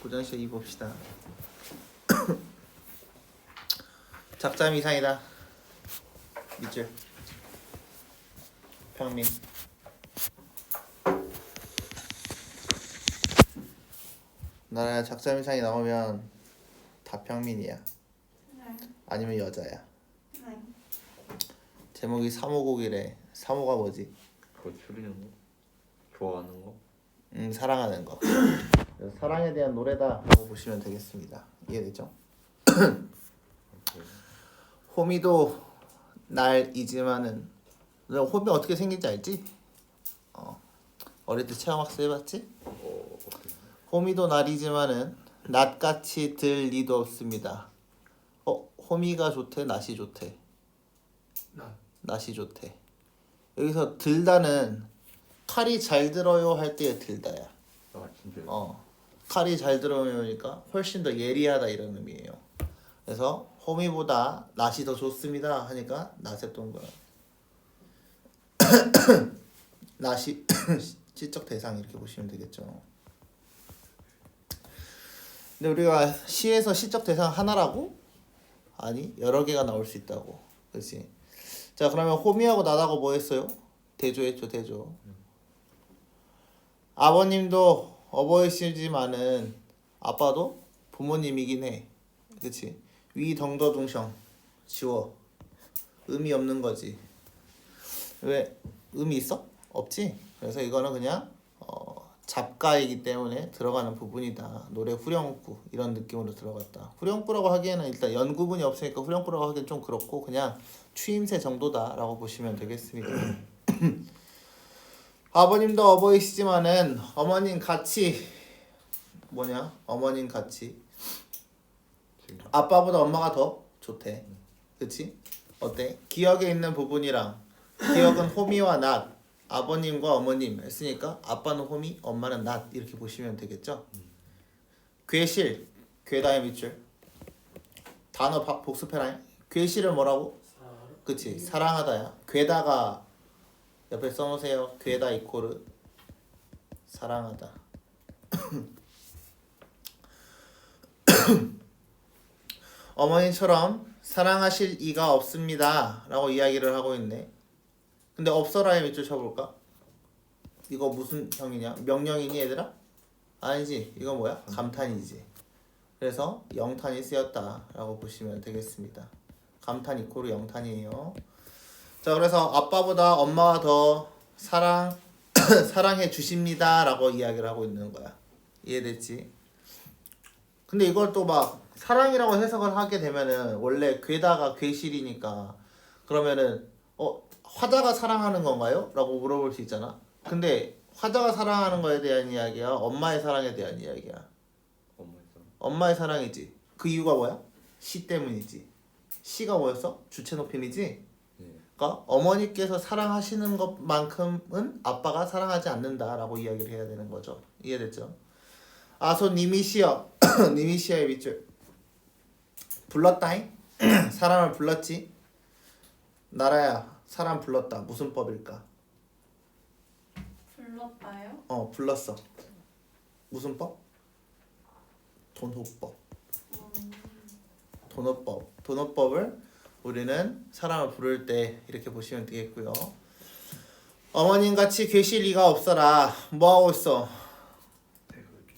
고전시에 2 봅시다. 작자음 이상이다. 밑줄. 평민. 나라야 작자음 이상이 나오면 다 평민이야. 네. 아니면 여자야. 네. 제목이 3호곡이래. 3호가 뭐지? 그거 줄이는 거? 좋아하는 거? 사랑하는 거. 그래서 사랑에 대한 노래다라고 보시면 되겠습니다. 이해되죠? 호미도 날이지만은 너 호미 어떻게 생긴지 알지? 어릴 때 체험학습 해봤지? 호미도 날이지만은 낫같이 들 리도 없습니다. 호미가 좋대, 낫이 좋대. 낫이 좋대. 여기서 들다는 칼이 잘 들어요 할 때의 들다야. 아 진짜. 칼이 잘 들어오니까 훨씬 더 예리하다 이런 의미예요. 그래서 호미보다 낫이 더 좋습니다 하니까 낫의 동그라. 낫이 시적 대상 이렇게 보시면 되겠죠. 근데 우리가 시에서 시적 대상 하나라고? 아니 여러 개가 나올 수 있다고. 그렇지? 자 그러면 호미하고 나다고 뭐 했어요? 대조했죠 대조. 아버님도 어버이시지만은 아빠도 부모님이긴 해. 그치? 위덩더둥성 지워. 의미 없는 거지. 왜? 의미 있어? 없지? 그래서 이거는 그냥 잡가이기 때문에 들어가는 부분이다. 노래 후렴구 이런 느낌으로 들어갔다. 후렴구라고 하기에는 일단 연구분이 없으니까 후렴구라고 하기엔 좀 그렇고 그냥 추임새 정도다라고 보시면 되겠습니다. 아버님도 어버이시지만은 어머님 같이 뭐냐? 어머님 같이 아빠보다 엄마가 더 좋대. 그치? 어때? 기억에 있는 부분이랑 기억은 호미와 낫 아버님과 어머님 했으니까 아빠는 호미, 엄마는 낫 이렇게 보시면 되겠죠? 괴실, 괴다의 밑줄 단어 복습해라. 괴실을 뭐라고? 그치? 사랑하다야. 괴다가 옆에 써놓으세요. 괴다 이코르 사랑하다. 어머니처럼 사랑하실 이가 없습니다 라고 이야기를 하고 있네. 근데 없어라의 밑줄 쳐볼까? 이거 무슨 형이냐? 명령이니 얘들아? 아니지. 이거 뭐야? 감탄이지. 그래서 영탄이 쓰였다 라고 보시면 되겠습니다. 감탄 이코르 영탄이에요. 자 그래서 아빠보다 엄마가 더 사랑해 주십니다 라고 이야기를 하고 있는 거야. 이해됐지? 근데 이걸 또 막 사랑이라고 해석을 하게 되면은 원래 괴다가 괴실이니까 그러면은 화자가 사랑하는 건가요? 라고 물어볼 수 있잖아. 근데 화자가 사랑하는 거에 대한 이야기야? 엄마의 사랑에 대한 이야기야? 엄마의 사랑이지. 그 이유가 뭐야? 시 때문이지. 시가 뭐였어? 주체 높임이지? 그러니까 어머니께서 사랑하시는 것만큼은 아빠가 사랑하지 않는다라고 이야기를 해야 되는 거죠. 이해됐죠? 아소 니미시여 니미시여의 밑줄 불렀다잉? 사람을 불렀지? 나라야 사람 불렀다. 무슨 법일까? 불렀다요? 불렀어. 무슨 법? 돈호법. 돈호법을 우리는 사람을 부를 때 이렇게 보시면 되겠고요. 어머님같이 괴실 리가 없어라. 뭐하고 있어?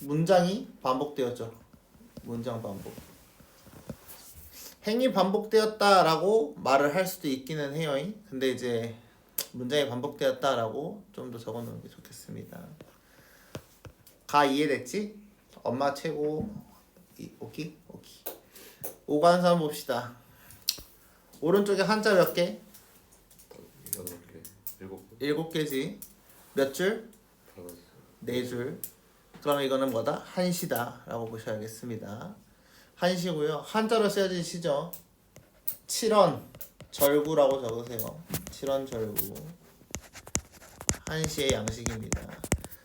문장이 반복되었죠. 문장 반복. 행위 반복되었다라고 말을 할 수도 있기는 해요. 근데 이제 문장이 반복되었다라고 좀 더 적어놓는 게 좋겠습니다. 가 이해됐지? 엄마 최고. 오키? 오관산 봅시다. 오른쪽에 한자 몇 개? 7개. 7개지. 몇 줄? 4줄. 그러면 이거는 뭐다? 한시다 라고 보셔야겠습니다. 한시고요. 한자로 쓰여진 시죠. 7원 절구라고 적으세요. 7원 절구. 한시의 양식입니다.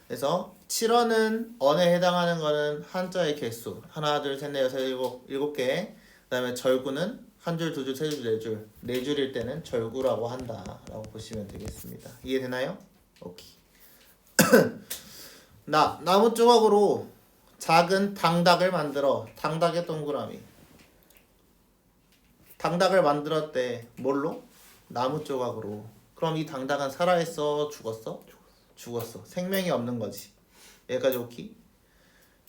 그래서 7원은 언에 해당하는 거는 한자의 개수 하나 둘셋넷 여섯 일곱 개. 그 다음에 절구는 한 줄, 두 줄, 세 줄, 네 줄. 네 줄일 때는 절구라고 한다라고 보시면 되겠습니다. 이해되나요? 오케이. 나무 조각으로 작은 당닭을 만들어. 당닭의 동그라미. 당닭을 만들었대. 뭘로? 나무 조각으로. 그럼 이 당닭은 살아있어? 죽었어? 죽었어. 생명이 없는 거지. 여기까지 오케이?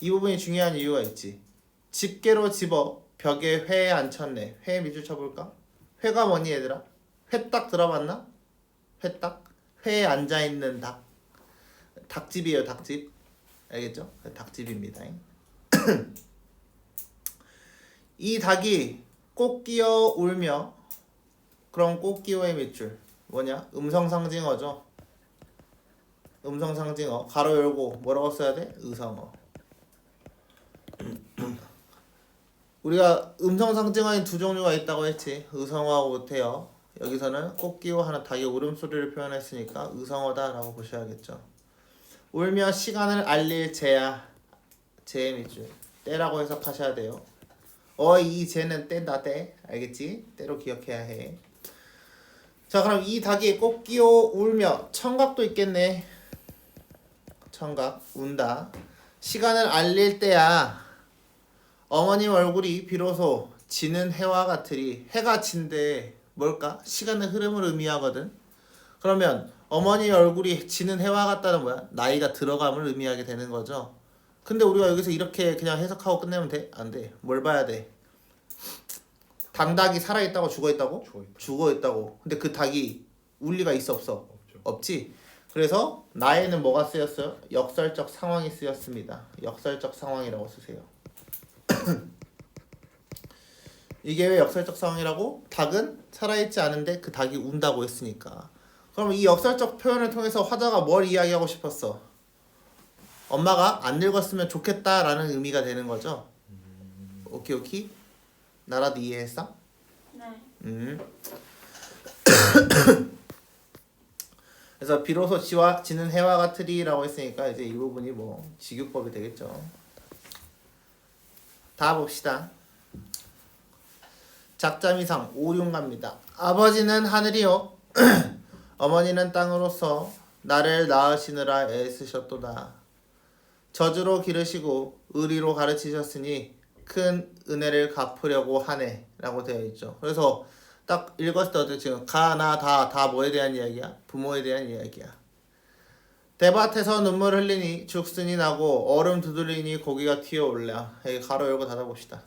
이 부분이 중요한 이유가 있지. 집게로 집어 벽에 회에 앉혔네. 회에 밑줄 쳐볼까? 회가 뭐니 얘들아? 회딱 들어봤나? 회딱? 회에 앉아있는 닭. 닭집이에요 닭집. 알겠죠? 닭집입니다. 이 닭이 꽃기어 울며. 그럼 꽃기어의 밑줄 뭐냐? 음성상징어죠. 음성상징어 가로 열고 뭐라고 써야 돼? 의성어. 우리가 음성상징어인 두 종류가 있다고 했지. 의성어하고 모태어. 여기서는 꽃기어 하는 닭의 울음소리를 표현했으니까 의성어다 라고 보셔야겠죠. 울며 시간을 알릴 재야. 재의 밑줄 때라고 해석하셔야 돼요. 이 재는 때다 때. 알겠지? 때로 기억해야 해. 자 그럼 이 닭이 꽃기어 울며 청각도 있겠네. 청각 운다. 시간을 알릴 때야. 어머님 얼굴이 비로소 지는 해와 같으리. 해가 진대 뭘까? 시간의 흐름을 의미하거든. 그러면 어머니 얼굴이 지는 해와 같다는 뭐야? 나이가 들어감을 의미하게 되는 거죠. 근데 우리가 여기서 이렇게 그냥 해석하고 끝내면 돼? 안 돼. 뭘 봐야 돼? 당닭이 살아있다고 죽어있다고? 죽어있다. 죽어있다고. 근데 그 닭이 울 리가 있어 없어? 없죠. 없지. 그래서 나에는 뭐가 쓰였어요? 역설적 상황이 쓰였습니다. 역설적 상황이라고 쓰세요. 이게 왜 역설적 상황이라고? 닭은 살아있지 않은데 그 닭이 운다고 했으니까. 그럼 이 역설적 표현을 통해서 화자가 뭘 이야기하고 싶었어? 엄마가 안 늙었으면 좋겠다라는 의미가 되는 거죠. 오케이 오케이? 나라도 이해했어? 네. 그래서 비로소 지는 해와 같으리라고 했으니까 이제 이 부분이 뭐 직유법이 되겠죠. 다 봅시다. 작자미상 5, 6 갑니다. 아버지는 하늘이요 어머니는 땅으로서 나를 낳으시느라 애쓰셨도다. 저주로 기르시고 의리로 가르치셨으니 큰 은혜를 갚으려고 하네 라고 되어 있죠. 그래서 딱 읽었을 때 어때? 지금 가, 나, 다 뭐에 대한 이야기야? 부모에 대한 이야기야. 대밭에서 눈물 흘리니 죽순이 나고 얼음 두들리니 고기가 튀어올라. 여기 가로 열고 닫아봅시다.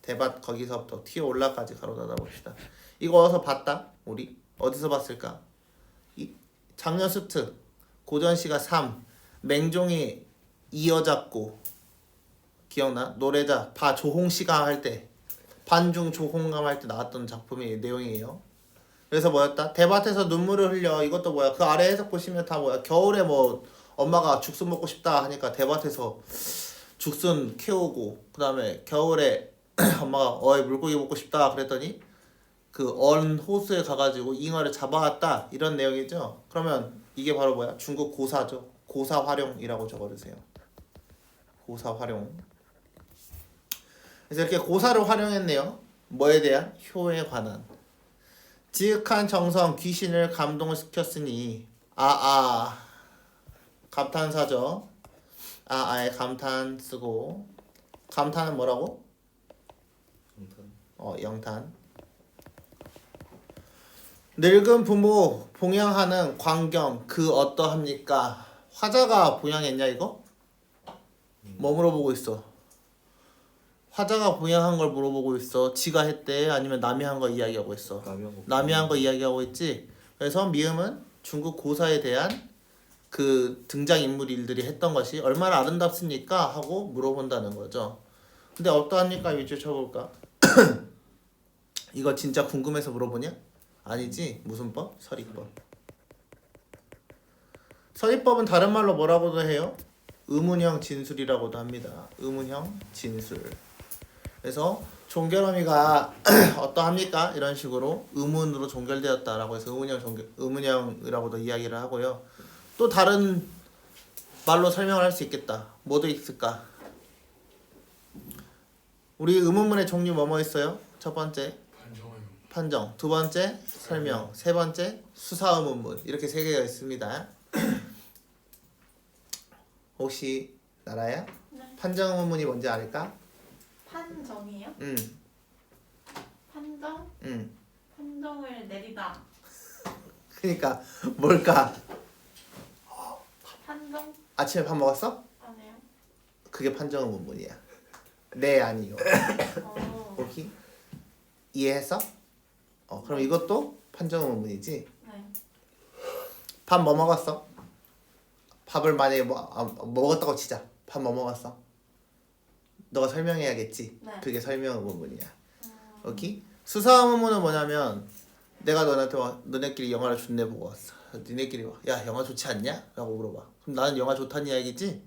대밭 거기서부터 튀어올라까지 가로 닫아봅시다. 이거 어디서 봤다? 우리? 어디서 봤을까? 작년 수트 고전시가 3 맹종이 이어잡고 기억나? 노래자 조홍시가 할 때 반중 조홍감 할 때 나왔던 작품의 내용이에요. 그래서 뭐였다? 대밭에서 눈물을 흘려. 이것도 뭐야? 그 아래 해석 보시면 다 뭐야? 겨울에 뭐 엄마가 죽순 먹고 싶다 하니까 대밭에서 죽순 캐오고, 그 다음에 겨울에 엄마가 물고기 먹고 싶다 그랬더니 그 언 호수에 가가지고 잉어를 잡아왔다 이런 내용이죠. 그러면 이게 바로 뭐야? 중국 고사죠. 고사활용이라고 적어주세요. 고사활용. 그래서 이렇게 고사를 활용했네요. 뭐에 대한? 효에 관한. 지극한 정성 귀신을 감동을 시켰으니 감탄사죠. 아에 감탄 쓰고, 감탄은 뭐라고? 영탄. 늙은 부모 봉양하는 광경 그 어떠합니까? 화자가 봉양했냐 이거? 뭐 물어보고 있어? 화자가 봉양한 걸 물어보고 있어. 지가 했대? 아니면 남이 한 거 이야기하고 있어? 남이 한 거 이야기하고 있지. 그래서 미음은 중국 고사에 대한 그 등장인물들이 했던 것이 얼마나 아름답습니까? 하고 물어본다는 거죠. 근데 어떠합니까? 밑줄 쳐볼까? 이거 진짜 궁금해서 물어보냐? 아니지. 무슨 법? 서리법. 서리법은 다른 말로 뭐라고도 해요? 의문형 진술이라고도 합니다. 의문형 진술. 그래서 종결어미가 어떠합니까? 이런 식으로 의문으로 종결되었다라고 해서 의문형이라고도 이야기를 하고요. 또 다른 말로 설명을 할 수 있겠다. 뭐도 있을까? 우리 의문문의 종류 뭐뭐 있어요? 첫 번째 판정, 두 번째 설명, 세 번째 수사 의문문. 이렇게 세 개가 있습니다. 혹시 나라야? 네. 판정 의문문이 뭔지 알까? 판정이요? 응. 판정? 응. 판정을 내리다. 그러니까 뭘까? 판정? 아침에 밥 먹었어? 아니요. 그게 판정 의문문이야. 네 아니요. 어. 오케이? 이해했어? 그럼 이것도 판정 의문문이지. 네. 밥 뭐 먹었어? 밥을 만약에 먹었다고 치자. 밥 뭐 먹었어? 너가 설명해야겠지. 네. 그게 설명 의문문이야. 어. 오케이? 수사 의문문은 뭐냐면 내가 너네한테 너네끼리 영화를 존내 보고 왔어. 니네끼리 와. 야 영화 좋지 않냐? 라고 물어봐. 그럼 나는 영화 좋다는 이야기지?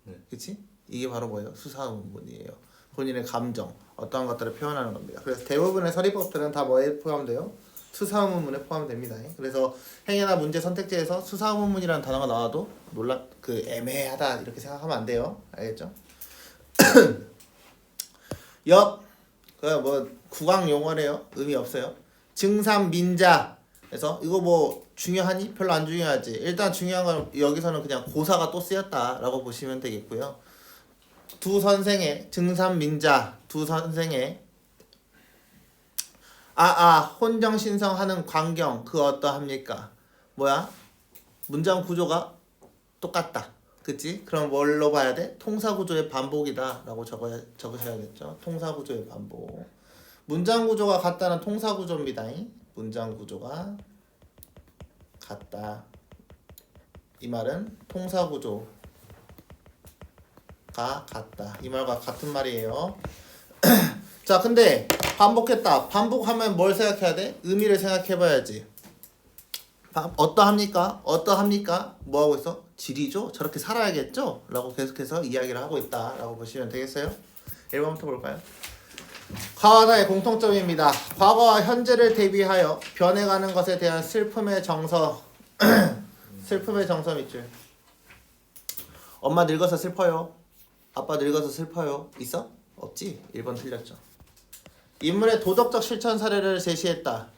네. 그치? 이게 바로 뭐예요? 수사 의문문이에요. 본인의 감정, 어떠한 것들을 표현하는 겁니다. 그래서 대부분의 서리법들은 다 뭐에 포함돼요? 수사 의문문에 포함됩니다. 그래서 행위나 문제 선택지에서 수사 의문문이라는 단어가 나와도 애매하다 이렇게 생각하면 안 돼요. 알겠죠? 뭐 국왕 용어래요. 의미 없어요. 증산 민자. 그래서 이거 뭐 중요하니? 별로 안 중요하지. 일단 중요한 건 여기서는 그냥 고사가 또 쓰였다라고 보시면 되겠고요. 두 선생의 증산 민자. 두 선생의 혼정신성하는 광경 그 어떠합니까? 뭐야? 문장 구조가 똑같다. 그치? 그럼 뭘로 봐야 돼? 통사구조의 반복이다 라고 적으셔야겠죠. 통사구조의 반복. 문장 구조가 같다는 통사구조입니다. 문장 구조가 같다. 이 말은 통사구조가 같다. 이 말과 같은 말이에요. 자, 근데 반복했다. 반복하면 뭘 생각해야 돼? 의미를 생각해봐야지. 어떠합니까? 어떠합니까? 뭐하고 있어? 지리죠? 저렇게 살아야겠죠? 라고 계속해서 이야기를 하고 있다 라고 보시면 되겠어요? 1번부터 볼까요? 과와다의 공통점입니다. 과거와 현재를 대비하여 변해가는 것에 대한 슬픔의 정서. 슬픔의 정서 밑줄. 엄마 늙어서 슬퍼요. 아빠 늙어서 슬퍼요. 있어? 없지? 1번 틀렸죠. 인물의 도덕적 실천 사례를 제시했다.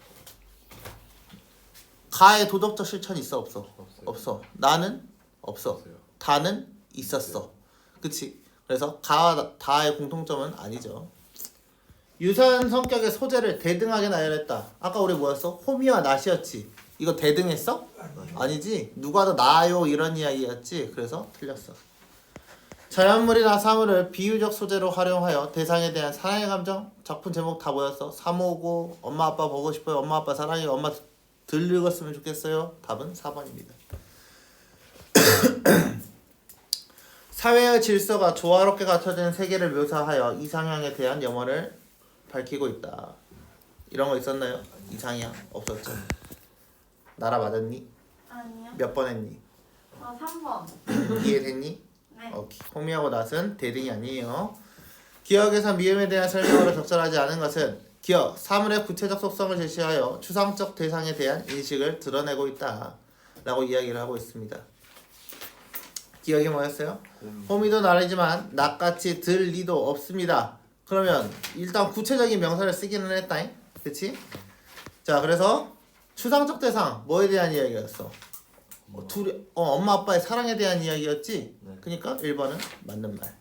가의 도덕적 실천 있어 없어? 없어요. 없어. 나는 없어. 없어요. 다는 있었어. 그치? 그래서 가와 다의 공통점은 아니죠. 유사한 성격의 소재를 대등하게 나열했다. 아까 우리 뭐였어? 호미와 낫이었지. 이거 대등했어? 아니지. 누가 더 나아요 이런 이야기였지. 그래서 틀렸어. 자연물이나 사물을 비유적 소재로 활용하여 대상에 대한 사랑의 감정. 작품 제목 다 뭐였어? 사모고 엄마 아빠 보고 싶어요. 엄마 아빠 사랑해요. 엄마 덜 늙었으면 좋겠어요. 답은 4번입니다. 사회의 질서가 조화롭게 갖춰진 세계를 묘사하여 이상향에 대한 염원을 밝히고 있다. 이런 거 있었나요? 이상향 없었죠. 나라 맞았니? 아니요. 몇 번 했니? 3번. 이해됐니? 네. 오케이. 호미하고 낫은 대등이 아니에요. 기억에서 미음에 대한 설명으로 적절하지 않은 것은 기억, 사물의 구체적 속성을 제시하여 추상적 대상에 대한 인식을 드러내고 있다 라고 이야기를 하고 있습니다. 기억이 뭐였어요? 호미도 나르지만 낫같이 들 리도 없습니다. 그러면 일단 구체적인 명사를 쓰기는 했다잉. 그치? 자, 그래서 추상적 대상 뭐에 대한 이야기였어? 엄마 아빠의 사랑에 대한 이야기였지? 네. 그러니까 1번은 맞는 말.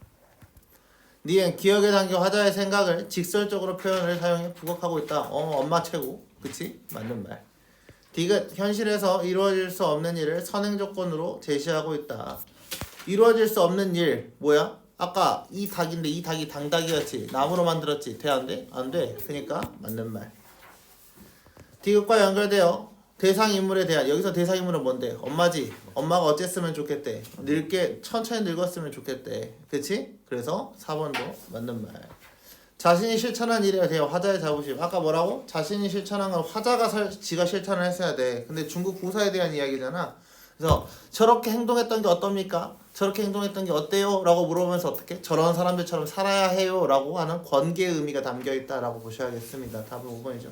니은 기억에 담겨 화자의 생각을 직설적으로 표현을 사용해 부각하고 있다. 엄마 최고. 그치? 맞는 말. 디귿 현실에서 이루어질 수 없는 일을 선행 조건으로 제시하고 있다. 이루어질 수 없는 일 뭐야? 아까 이 닭인데 이 닭이 당닭이었지. 나무로 만들었지. 돼 안 돼? 안 돼. 그러니까 맞는 말. 디귿과 연결되어 대상 인물에 대한 여기서 대상 인물은 뭔데? 엄마지. 엄마가 어쨌으면 좋겠대. 천천히 늙었으면 좋겠대. 그치? 그래서 4번도 맞는 말. 자신이 실천한 일에 대해 화자의 자부심. 아까 뭐라고? 자신이 실천한 건 화자가 지가 실천을 했어야 돼. 근데 중국 고사에 대한 이야기잖아. 그래서 저렇게 행동했던 게 어떻습니까? 저렇게 행동했던 게 어때요? 라고 물어보면서 어떻게? 저런 사람들처럼 살아야 해요 라고 하는 권계의 의미가 담겨있다 라고 보셔야겠습니다. 답은 5번이죠.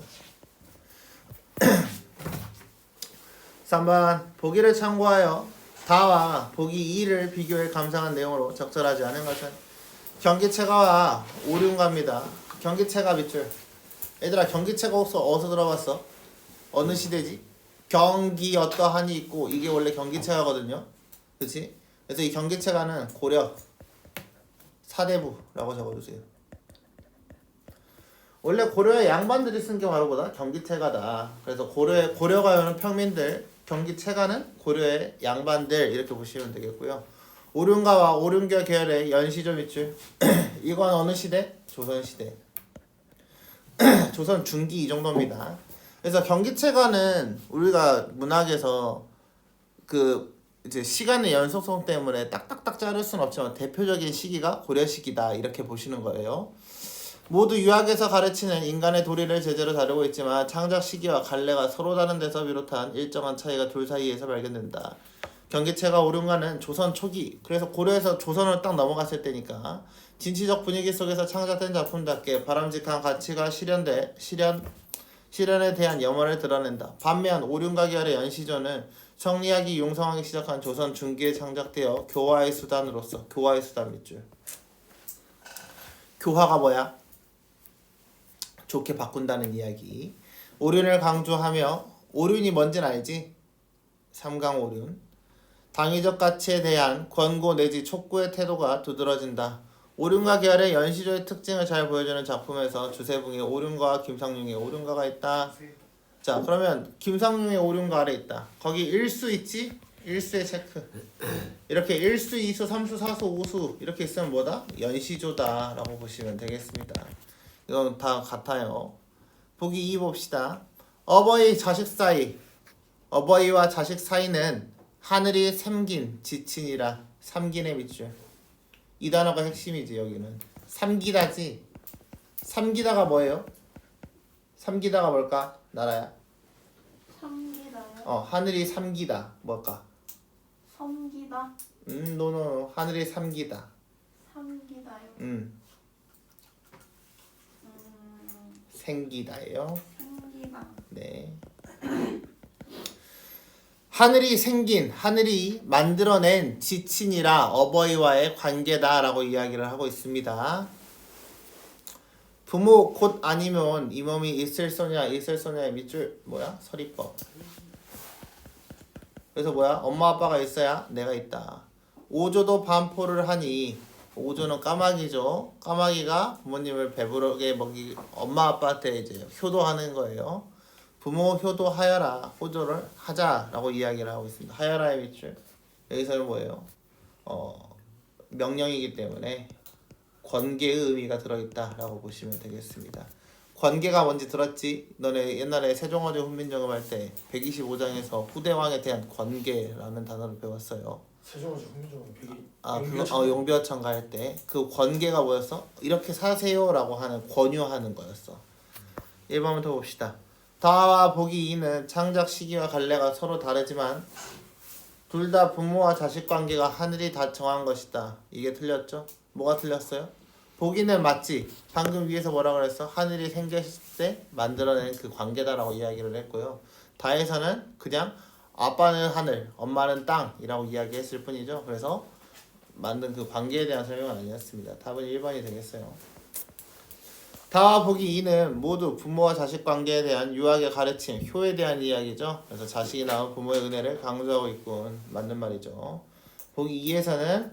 3번 보기를 참고하여 다와 보기 2를 비교해 감상한 내용으로 적절하지 않은 것은 경기체가와 오륜가입니다. 경기체가 밑줄. 얘들아 경기체가 어디서 들어봤어? 어느 시대지? 경기 어떠하니 있고 이게 원래 경기체가거든요. 그치? 그래서 이 경기체가는 고려 사대부라고 적어주세요. 원래 고려의 양반들이 쓴 게 바로 뭐다? 경기체가다. 그래서 고려가 여는 평민들, 경기체가는 고려의 양반들 이렇게 보시면 되겠고요. 오륜가와 오륜교 계열의 연시조 밑줄 이건 어느 시대? 조선시대. 조선 중기 이 정도입니다. 그래서 경기체가는 우리가 문학에서 그 이제 시간의 연속성 때문에 딱딱딱 자를 수는 없지만 대표적인 시기가 고려 시기다 이렇게 보시는 거예요. 모두 유학에서 가르치는 인간의 도리를 제재로 다루고 있지만 창작 시기와 갈래가 서로 다른 데서 비롯한 일정한 차이가 둘 사이에서 발견된다. 경기체가 오륜가는 조선 초기, 그래서 고려에서 조선을 딱 넘어갔을 때니까 진취적 분위기 속에서 창작된 작품답게 바람직한 가치가 실현에 대한 염원을 드러낸다. 반면 오륜가 계열의 연시조는 성리학이 융성하기 시작한 조선 중기에 창작되어 교화의 수단으로서 교화의 수단 밑줄. 교화가 뭐야? 좋게 바꾼다는 이야기. 오륜을 강조하며 오륜이 뭔지는 알지? 삼강오륜. 당위적 가치에 대한 권고 내지 촉구의 태도가 두드러진다. 오륜가 계열의 연시조의 특징을 잘 보여주는 작품에서 주세붕의 오륜가와 김상룡의 오륜가가 있다. 자, 그러면 김상룡의 오륜가 아래 있다. 거기 일수 있지? 일수의 체크. 이렇게 일수, 이수, 삼수, 사수, 오수 이렇게 있으면 뭐다? 연시조다 라고 보시면 되겠습니다. 이건 다 같아요. 보기 2 봅시다. 어버이 자식 사이. 어버이와 자식 사이는 하늘이 샘긴 지친이라. 삼긴의 밑줄. 이 단어가 핵심이지. 여기는 삼기다지. 삼기다가 뭐예요? 삼기다가 뭘까? 나라야. 삼기다요? 하늘이 삼기다. 뭘까? 섬기다? 노노. 하늘이 삼기다. 삼기다요? 생기다예요. 생기다. 네. 하늘이 생긴, 하늘이 만들어낸 지친이라 어버이와의 관계다라고 이야기를 하고 있습니다. 부모 곧 아니면 이 몸이 있을 소냐의 밑줄 뭐야? 서리법. 그래서 뭐야? 엄마 아빠가 있어야 내가 있다. 오조도 반포를 하니 오조는 까마귀죠. 까마귀가 부모님을 배부르게 엄마 아빠한테 이제 효도하는 거예요. 부모 효도하여라, 호조를 하자라고 이야기를 하고 있습니다. 하여라의 밑줄. 여기서는 뭐예요? 명령이기 때문에 권계의 의미가 들어있다라고 보시면 되겠습니다. 권계가 뭔지 들었지? 너네 옛날에 세종어제 훈민정음 할 때 125장에서 후대왕에 대한 권계라는 단어를 배웠어요. 세종어제 훈민정음 그거 용비어천가 할 때 그 권계가 뭐였어? 이렇게 사세요라고 하는 권유하는 거였어. 1번부터 봅시다. 다와 보기 2는 창작 시기와 갈래가 서로 다르지만 둘 다 부모와 자식 관계가 하늘이 다 정한 것이다. 이게 틀렸죠? 뭐가 틀렸어요? 보기는 맞지. 방금 위에서 뭐라 그랬어? 하늘이 생겼을 때 만들어낸 그 관계다라고 이야기를 했고요. 다에서는 그냥 아빠는 하늘, 엄마는 땅이라고 이야기했을 뿐이죠. 그래서 만든 그 관계에 대한 설명은 아니었습니다. 답은 1번이 되겠어요. 다와 보기 2는 모두 부모와 자식 관계에 대한 유학의 가르침, 효에 대한 이야기죠. 그래서 자식이 낳은 부모의 은혜를 강조하고 있군. 맞는 말이죠. 보기 2에서는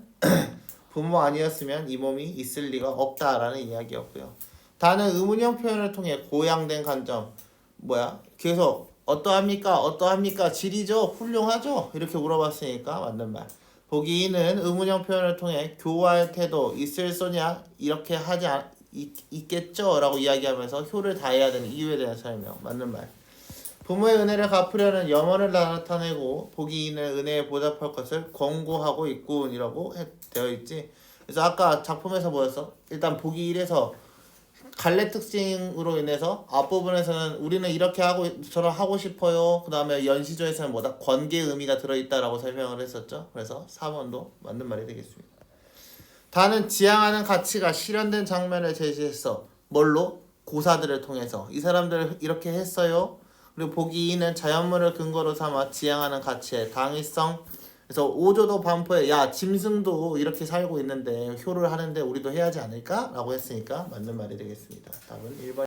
부모 아니었으면 이 몸이 있을 리가 없다라는 이야기였고요. 다는 의문형 표현을 통해 고양된 관점. 뭐야? 계속 어떠합니까? 지리죠? 훌륭하죠? 이렇게 물어봤으니까 맞는 말. 보기 2는 의문형 표현을 통해 교화의 태도 있을 소냐 이렇게 하지 있겠죠? 라고 이야기하면서 효를 다해야 되는 이유에 대한 설명. 맞는 말. 부모의 은혜를 갚으려는 염원을 나타내고 보기 2는 은혜에 보답할 것을 권고하고 있군 이라고 되어 있지. 그래서 아까 작품에서 뭐였어? 일단 보기 1에서 갈래 특징으로 인해서 앞부분에서는 우리는 이렇게 저런 하고 싶어요. 그 다음에 연시조에서는 뭐다? 권계의 의미가 들어있다라고 설명을 했었죠. 그래서 4번도 맞는 말이 되겠습니다. 다는 지향하는 가치가 실현된 장면을 제시했어. 뭘로? 고사들을 통해서. 이 사람들 이렇게 했어요. 그리고 보기 2는 자연물을 근거로 삼아 지향하는 가치의 당위성. 그래서 오조도 반포에 야 짐승도 이렇게 살고 있는데 효를 하는데 우리도 해야지 않을까? 라고 했으니까 맞는 말이 되겠습니다. 답은 1번.